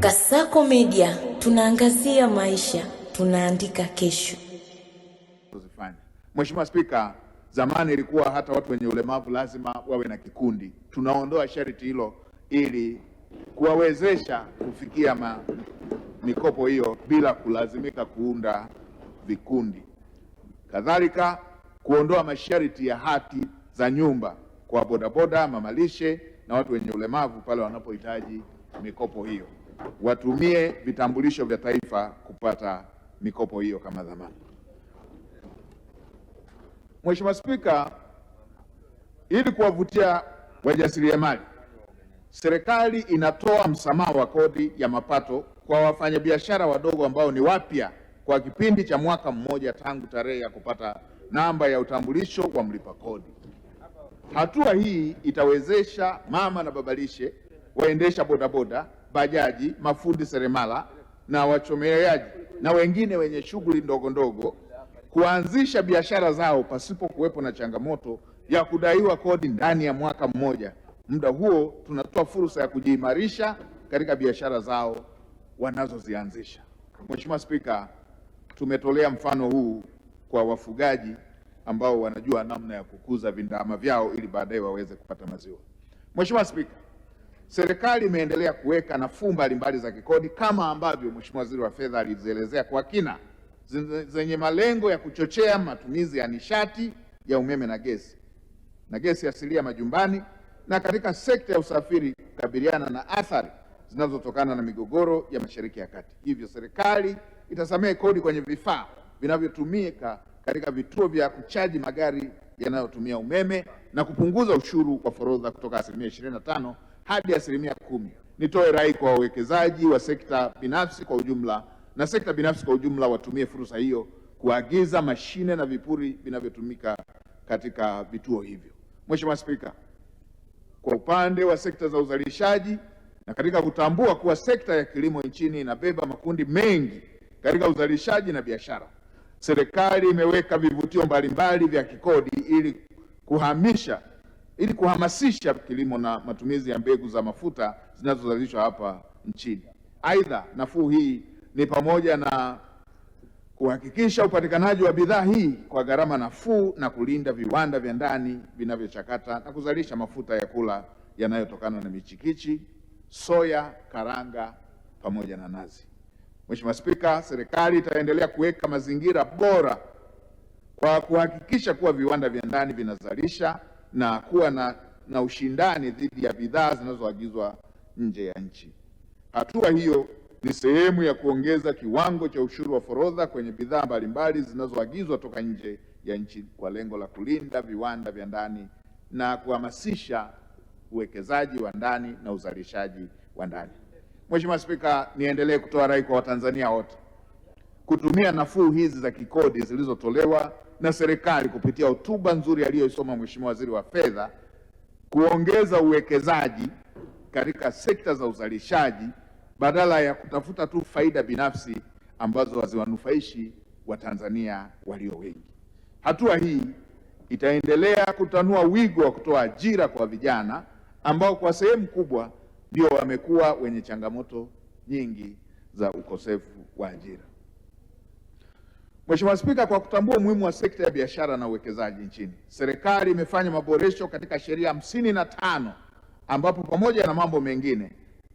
Kasako Media, tunaangazia maisha, tunaandika kesho. Mheshimiwa Spika, zamani ilikuwa hata watu wenye ulemavu lazima wawe na kikundi. Tunaondoa sharti hilo ili kuwawezesha kufikia mikopo hiyo bila kulazimika kuunda vikundi. Kadhalika kuondoa masharti ya hati za nyumba kwa bodaboda, mamalishe na watu wenye ulemavu pale wanapohitaji mikopo hiyo. Watumie vitambulisho vya taifa kupata mikopo hiyo kama dhamana. Mheshimiwa Spika, ili kuwavutia wajasiriamali, serikali inatoa msamaha wa kodi ya mapato kwa wafanyabiashara wadogo ambao ni wapya kwa kipindi cha mwaka mmoja tangu tarehe ya kupata namba ya utambulisho wa mlipa kodi. Hatua hii itawezesha mama na babalishe, waendesha bodaboda, bajaji, mafundi seremala na wachomeleaji na wengine wenye shughuli ndogo ndogo kuanzisha biashara zao pasipo kuwepo na changamoto ya kudaiwa kodi ndani ya mwaka mmoja. Muda huo tunatoa fursa ya kujiimarisha katika biashara zao wanazozianzisha. Mheshimiwa Spika, tumetolea mfano huu kwa wafugaji ambao wanajua namna ya kukuza vindama vyao ili baadaye waweze kupata maziwa. Mheshimiwa Spika, serikali imeendelea kuweka nafuu mbalimbali za kikodi kama ambavyo Mheshimiwa Waziri wa Fedha alizielezea kwa kina, zenye malengo ya kuchochea matumizi ya nishati ya umeme na gesi asilia majumbani na katika sekta ya usafiri kukabiliana na athari zinazotokana na migogoro ya Mashariki ya Kati. Hivyo serikali itasamehe kodi kwenye vifaa vinavyotumika katika vituo vya kuchaji magari yanayotumia umeme na kupunguza ushuru wa forodha kutoka 25% hadi 10%. Nitoe rai kwa wawekezaji wa sekta binafsi kwa ujumla na sekta binafsi kwa ujumla watumie fursa hiyo kuagiza mashine na vipuri vinavyotumika katika vituo hivyo. Mheshimiwa Spika, kwa upande wa sekta za uzalishaji na katika kutambua kuwa sekta ya kilimo nchini inabeba makundi mengi katika uzalishaji na biashara, serikali imeweka vivutio mbalimbali vya kikodi ili kuhamasisha kilimo na matumizi ya mbegu za mafuta zinazozalishwa hapa nchini. Aidha, nafuu hii ni pamoja na kuhakikisha upatikanaji wa bidhaa hii kwa gharama nafuu na kulinda viwanda vya ndani vinavyochakata na kuzalisha mafuta ya kula yanayotokana na michikichi, soya, karanga pamoja na nazi. Mheshimiwa Spika, serikali itaendelea kuweka mazingira bora kwa kuhakikisha kuwa viwanda vya ndani vinazalisha na kuwa na ushindani dhidi ya bidhaa zinazoagizwa nje ya nchi. Hatua hiyo ni sehemu ya kuongeza kiwango cha ushuru wa forodha kwenye bidhaa mbalimbali zinazoagizwa toka nje ya nchi kwa lengo la kulinda viwanda vya ndani na kuhamasisha uwekezaji wa ndani na uzalishaji wa ndani. Mheshimiwa Spika, niendelee kutoa rai kwa Watanzania wote kutumia nafuu hizi za kikodi zilizotolewa na serikali kupitia hotuba nzuri aliyoisoma Mheshimiwa Waziri wa Fedha kuongeza uwekezaji katika sekta za uzalishaji badala ya kutafuta tu faida binafsi ambazo haziwanufaishi Watanzania walio wengi. Hatua hii itaendelea kutanua wigo wa kutoa ajira kwa vijana ambao kwa sehemu kubwa ndio wamekuwa wenye changamoto nyingi za ukosefu wa ajira. Mheshimiwa Spika, kwa kutambua umuhimu wa sekta ya biashara na uwekezaji nchini, serikali imefanya maboresho katika sheria 55 ambapo pamoja na mambo mengine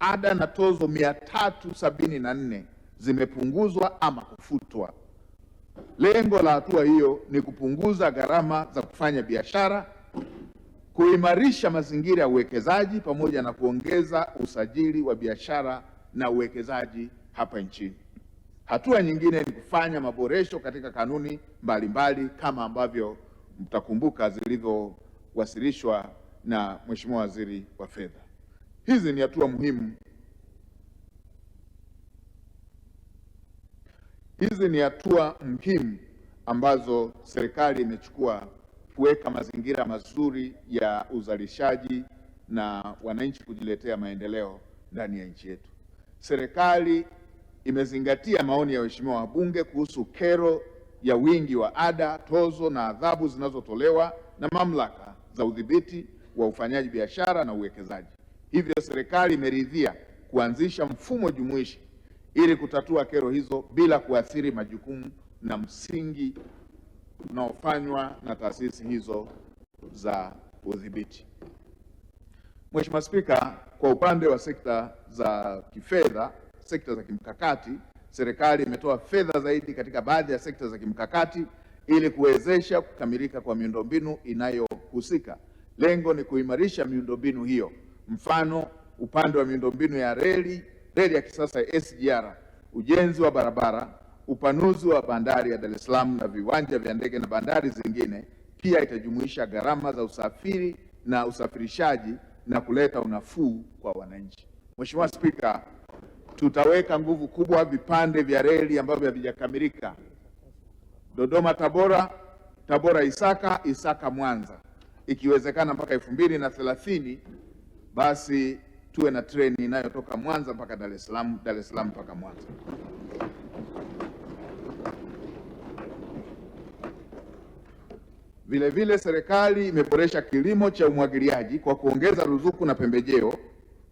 ada na tozo 374 zimepunguzwa ama kufutwa. Lengo la hatua hiyo ni kupunguza gharama za kufanya biashara, kuimarisha mazingira ya uwekezaji pamoja na kuongeza usajili wa biashara na uwekezaji hapa nchini. Hatua nyingine ni kufanya maboresho katika kanuni mbalimbali kama ambavyo mtakumbuka zilivyowasilishwa na Mheshimiwa Waziri wa Fedha. Hizi ni hatua muhimu. Ambazo serikali imechukua kuweka mazingira mazuri ya uzalishaji na wananchi kujiletea maendeleo ndani ya nchi yetu. Serikali imezingatia maoni ya waheshimiwa wabunge kuhusu kero ya wingi wa ada, tozo na adhabu zinazotolewa na mamlaka za udhibiti wa ufanyaji biashara na uwekezaji. Hivyo serikali imeridhia kuanzisha mfumo jumuishi ili kutatua kero hizo bila kuathiri majukumu na msingi unaofanywa na taasisi hizo za udhibiti. Mheshimiwa Spika, kwa upande wa sekta za kifedha, sekta za kimkakati, serikali imetoa fedha zaidi katika baadhi ya sekta za kimkakati ili kuwezesha kukamilika kwa miundombinu inayohusika. Lengo ni kuimarisha miundombinu hiyo. Mfano, upande wa miundombinu ya reli ya kisasa ya SGR, ujenzi wa barabara, upanuzi wa bandari ya Dar es Salaam na viwanja vya ndege na bandari zingine. Pia itajumuisha gharama za usafiri na usafirishaji na kuleta unafuu kwa wananchi. Mheshimiwa Spika, tutaweka nguvu kubwa vipande vya reli ambavyo havijakamilika: Dodoma Tabora, Tabora Isaka, Isaka Mwanza. Ikiwezekana mpaka 2030 basi tuwe na treni inayotoka Mwanza mpaka Dar es Salaam, Dar es Salaam mpaka Mwanza. Vile vile serikali imeboresha kilimo cha umwagiliaji kwa kuongeza ruzuku na pembejeo,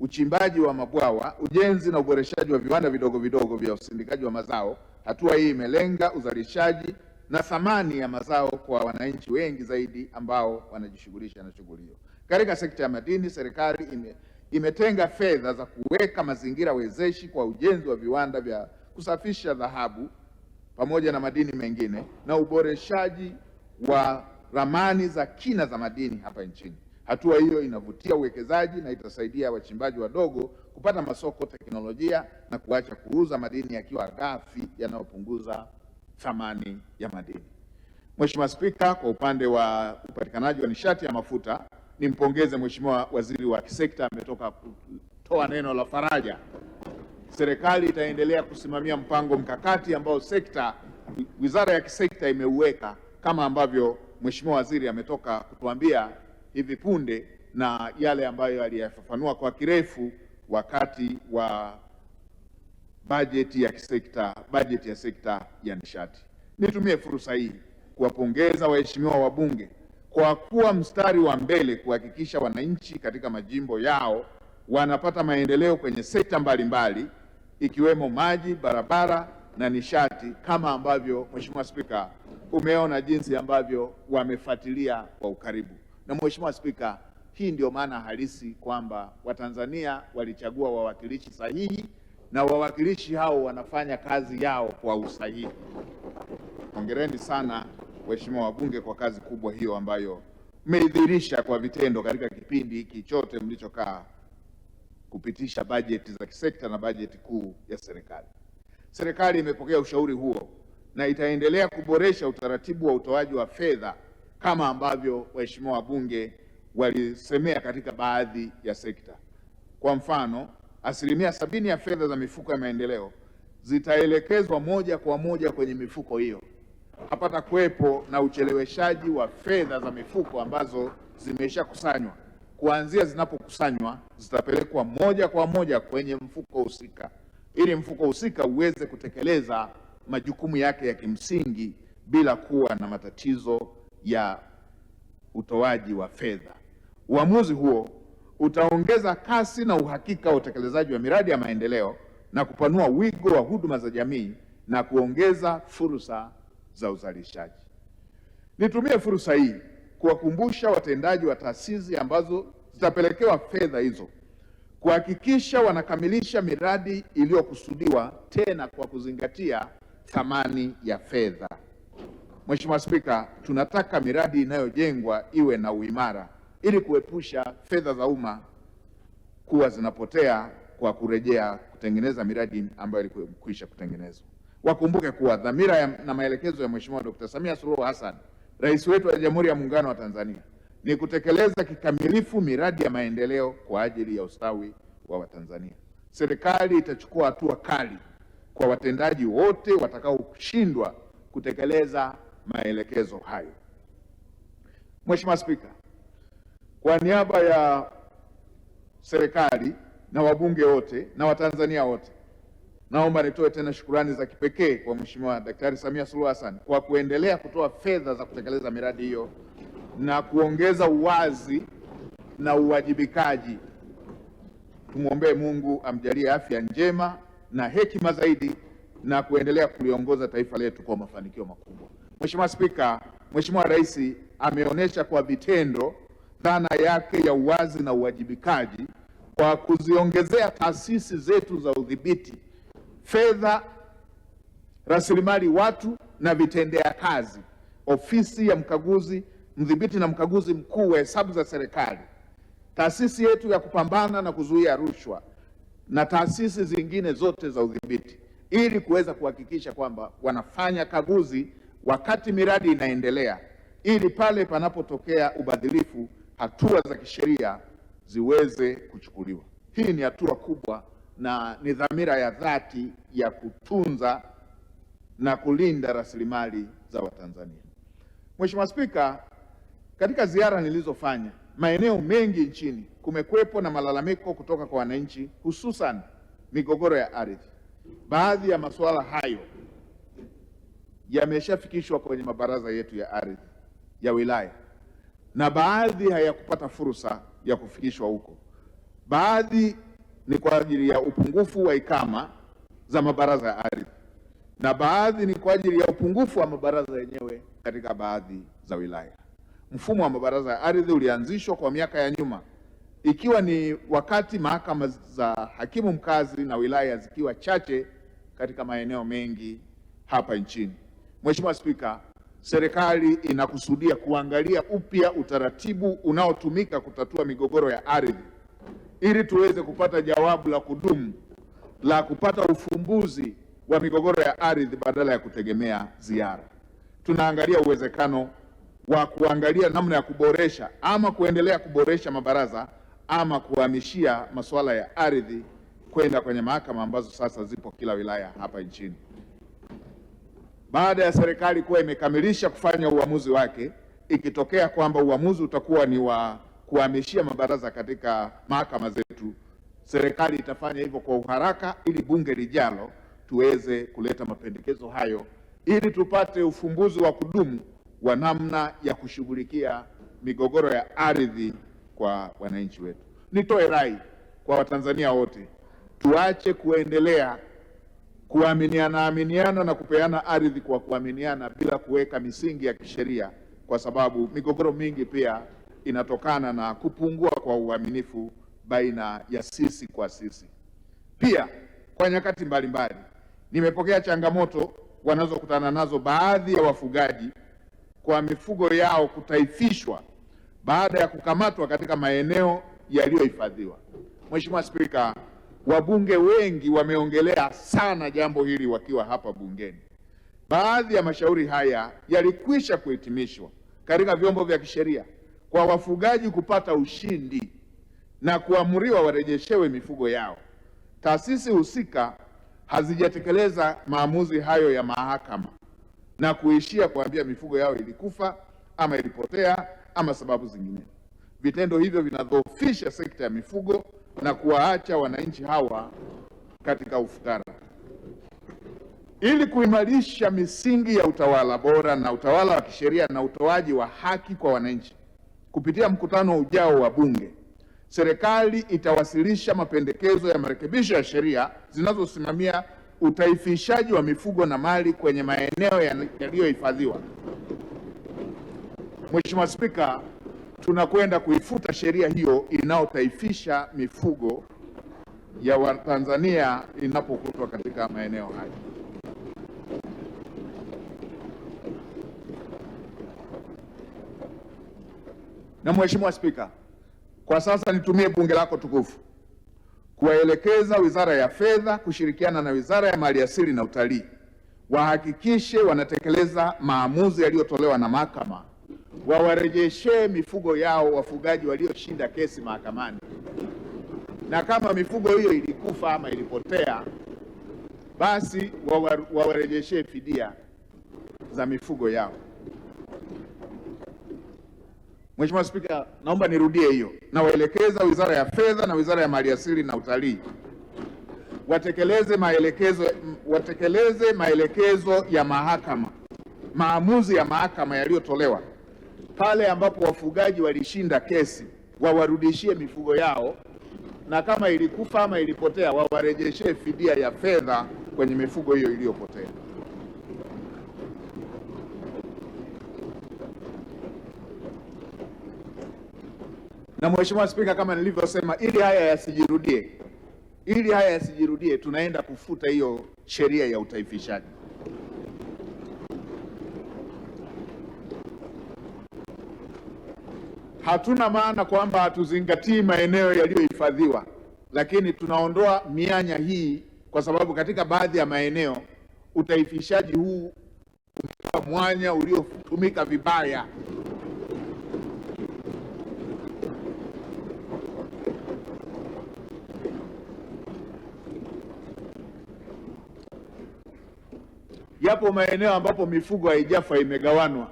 uchimbaji wa mabwawa, ujenzi na uboreshaji wa viwanda vidogo vidogo vya usindikaji wa mazao. Hatua hii imelenga uzalishaji na thamani ya mazao kwa wananchi wengi zaidi ambao wanajishughulisha na shughuli hiyo. Katika sekta ya madini, serikali imetenga fedha za kuweka mazingira wezeshi kwa ujenzi wa viwanda vya kusafisha dhahabu pamoja na madini mengine na uboreshaji wa ramani za kina za madini hapa nchini. Hatua hiyo inavutia uwekezaji na itasaidia wachimbaji wadogo kupata masoko, teknolojia na kuacha kuuza madini yakiwa ghafi yanayopunguza thamani ya madini. Mheshimiwa Spika, kwa upande wa upatikanaji wa nishati ya mafuta, nimpongeze Mheshimiwa Waziri wa Kisekta, ametoka kutoa neno la faraja. Serikali itaendelea kusimamia mpango mkakati ambao Wizara ya Kisekta imeuweka kama ambavyo Mheshimiwa Waziri ametoka kutuambia hivi punde, na yale ambayo aliyafafanua kwa kirefu wakati wa bajeti ya sekta ya nishati. Nitumie fursa hii kuwapongeza waheshimiwa wabunge kwa kuwa mstari wa mbele kuhakikisha wananchi katika majimbo yao wanapata maendeleo kwenye sekta mbalimbali ikiwemo maji, barabara na nishati, kama ambavyo Mheshimiwa Spika umeona jinsi ambavyo wamefuatilia kwa ukaribu. Na Mheshimiwa Spika, hii ndio maana halisi kwamba Watanzania walichagua wawakilishi sahihi na wawakilishi hao wanafanya kazi yao kwa usahihi. Hongereni sana waheshimiwa wabunge kwa kazi kubwa hiyo ambayo mmeidhihirisha kwa vitendo katika kipindi hiki chote mlichokaa kupitisha bajeti za kisekta na bajeti kuu ya serikali. Serikali imepokea ushauri huo na itaendelea kuboresha utaratibu wa utoaji wa fedha kama ambavyo waheshimiwa wabunge walisemea katika baadhi ya sekta. Kwa mfano, 70% ya fedha za mifuko ya maendeleo zitaelekezwa moja kwa moja kwenye mifuko hiyo. Hapata kuwepo na ucheleweshaji wa fedha za mifuko ambazo zimeshakusanywa. Kuanzia zinapokusanywa zitapelekwa moja kwa moja kwenye mfuko husika, ili mfuko husika uweze kutekeleza majukumu yake ya kimsingi bila kuwa na matatizo ya utoaji wa fedha. Uamuzi huo utaongeza kasi na uhakika wa utekelezaji wa miradi ya maendeleo na kupanua wigo wa huduma za jamii na kuongeza fursa za uzalishaji. Nitumie fursa hii kuwakumbusha watendaji wa taasisi ambazo zitapelekewa fedha hizo kuhakikisha wanakamilisha miradi iliyokusudiwa, tena kwa kuzingatia thamani ya fedha. Mheshimiwa Spika, tunataka miradi inayojengwa iwe na uimara ili kuepusha fedha za umma kuwa zinapotea kwa kurejea kutengeneza miradi ambayo ilikwisha kutengenezwa. Wakumbuke kuwa dhamira na maelekezo ya Mheshimiwa Dr. Samia Suluhu Hassan, Rais wetu wa Jamhuri ya Muungano wa Tanzania, ni kutekeleza kikamilifu miradi ya maendeleo kwa ajili ya ustawi wa Watanzania. Serikali itachukua hatua kali kwa watendaji wote watakaoshindwa kutekeleza maelekezo hayo. Mheshimiwa Spika, kwa niaba ya serikali na wabunge wote na Watanzania wote, naomba nitoe tena shukrani za kipekee kwa Mheshimiwa Daktari Samia Suluhu Hassan kwa kuendelea kutoa fedha za kutekeleza miradi hiyo na kuongeza uwazi na uwajibikaji Tumwombee Mungu amjalie afya njema na hekima zaidi na kuendelea kuliongoza taifa letu kwa mafanikio makubwa. Mheshimiwa Spika, Mheshimiwa Rais ameonyesha kwa vitendo dhana yake ya uwazi na uwajibikaji kwa kuziongezea taasisi zetu za udhibiti fedha, rasilimali watu na vitendea kazi, ofisi ya mkaguzi mdhibiti na mkaguzi mkuu wa hesabu za serikali, taasisi yetu ya kupambana na kuzuia rushwa na taasisi zingine zote za udhibiti, ili kuweza kuhakikisha kwamba wanafanya kaguzi wakati miradi inaendelea, ili pale panapotokea ubadhilifu hatua za kisheria ziweze kuchukuliwa. Hii ni hatua kubwa na ni dhamira ya dhati ya kutunza na kulinda rasilimali za Watanzania. Mheshimiwa Spika, katika ziara nilizofanya maeneo mengi nchini kumekuwepo na malalamiko kutoka kwa wananchi, hususan migogoro ya ardhi. Baadhi ya masuala hayo yameshafikishwa kwenye mabaraza yetu ya ardhi ya wilaya na baadhi hayakupata fursa ya kufikishwa huko. Baadhi ni kwa ajili ya upungufu wa ikama za mabaraza ya ardhi na baadhi ni kwa ajili ya upungufu wa mabaraza yenyewe katika baadhi za wilaya. Mfumo wa mabaraza ya ardhi ulianzishwa kwa miaka ya nyuma, ikiwa ni wakati mahakama za hakimu mkazi na wilaya zikiwa chache katika maeneo mengi hapa nchini. Mheshimiwa Spika, serikali inakusudia kuangalia upya utaratibu unaotumika kutatua migogoro ya ardhi ili tuweze kupata jawabu la kudumu la kupata ufumbuzi wa migogoro ya ardhi badala ya kutegemea ziara. Tunaangalia uwezekano wa kuangalia namna ya kuboresha ama kuendelea kuboresha mabaraza ama kuhamishia masuala ya ardhi kwenda kwenye mahakama ambazo sasa zipo kila wilaya hapa nchini. Baada ya serikali kuwa imekamilisha kufanya uamuzi wake, ikitokea kwamba uamuzi utakuwa ni wa kuhamishia mabaraza katika mahakama zetu, serikali itafanya hivyo kwa uharaka ili bunge lijalo tuweze kuleta mapendekezo hayo ili tupate ufumbuzi wa kudumu wa namna ya kushughulikia migogoro ya ardhi kwa wananchi wetu. Nitoe rai kwa Watanzania wote, tuache kuendelea kuaminiana na kupeana ardhi kwa kuaminiana bila kuweka misingi ya kisheria, kwa sababu migogoro mingi pia inatokana na kupungua kwa uaminifu baina ya sisi kwa sisi. Pia kwa nyakati mbalimbali nimepokea changamoto wanazokutana nazo baadhi ya wafugaji kwa mifugo yao kutaifishwa baada ya kukamatwa katika maeneo yaliyohifadhiwa. Mheshimiwa Spika, wabunge wengi wameongelea sana jambo hili wakiwa hapa bungeni. Baadhi ya mashauri haya yalikwisha kuhitimishwa katika vyombo vya kisheria kwa wafugaji kupata ushindi na kuamriwa warejeshewe mifugo yao. Taasisi husika hazijatekeleza maamuzi hayo ya mahakama na kuishia kuambia mifugo yao ilikufa ama ilipotea ama sababu zingine. Vitendo hivyo vinadhoofisha sekta ya mifugo na kuwaacha wananchi hawa katika ufukara. Ili kuimarisha misingi ya utawala bora na utawala wa kisheria na utoaji wa haki kwa wananchi, kupitia mkutano ujao wa Bunge, serikali itawasilisha mapendekezo ya marekebisho ya sheria zinazosimamia utaifishaji wa mifugo na mali kwenye maeneo yaliyohifadhiwa. Mheshimiwa Spika, tunakwenda kuifuta sheria hiyo inayotaifisha mifugo ya Watanzania inapokutwa katika maeneo hayo. Na Mheshimiwa Spika, kwa sasa nitumie bunge lako tukufu kuwaelekeza Wizara ya Fedha kushirikiana na Wizara ya Maliasili na Utalii wahakikishe wanatekeleza maamuzi yaliyotolewa na mahakama, wawarejeshee mifugo yao wafugaji walioshinda kesi mahakamani, na kama mifugo hiyo ilikufa ama ilipotea, basi wawarejeshee fidia za mifugo yao. Mheshimiwa Spika, naomba nirudie hiyo. Nawaelekeza Wizara ya Fedha na Wizara ya Maliasili na Utalii watekeleze maelekezo ya mahakama, maamuzi ya mahakama yaliyotolewa. Pale ambapo wafugaji walishinda kesi, wawarudishie mifugo yao na kama ilikufa ama ilipotea wawarejeshee fidia ya fedha kwenye mifugo hiyo iliyopotea. Na Mheshimiwa Spika, kama nilivyosema, ili haya yasijirudie, tunaenda kufuta hiyo sheria ya utaifishaji. Hatuna maana kwamba hatuzingatii maeneo yaliyohifadhiwa, lakini tunaondoa mianya hii kwa sababu katika baadhi ya maeneo utaifishaji huu umekuwa mwanya uliotumika vibaya. Yapo maeneo ambapo mifugo haijafa imegawanwa,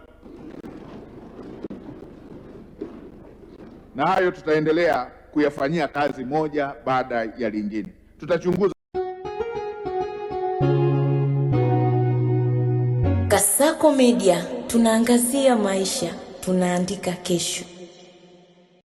na hayo tutaendelea kuyafanyia kazi moja baada ya lingine. Tutachunguza. Kasako Media, tunaangazia maisha, tunaandika kesho.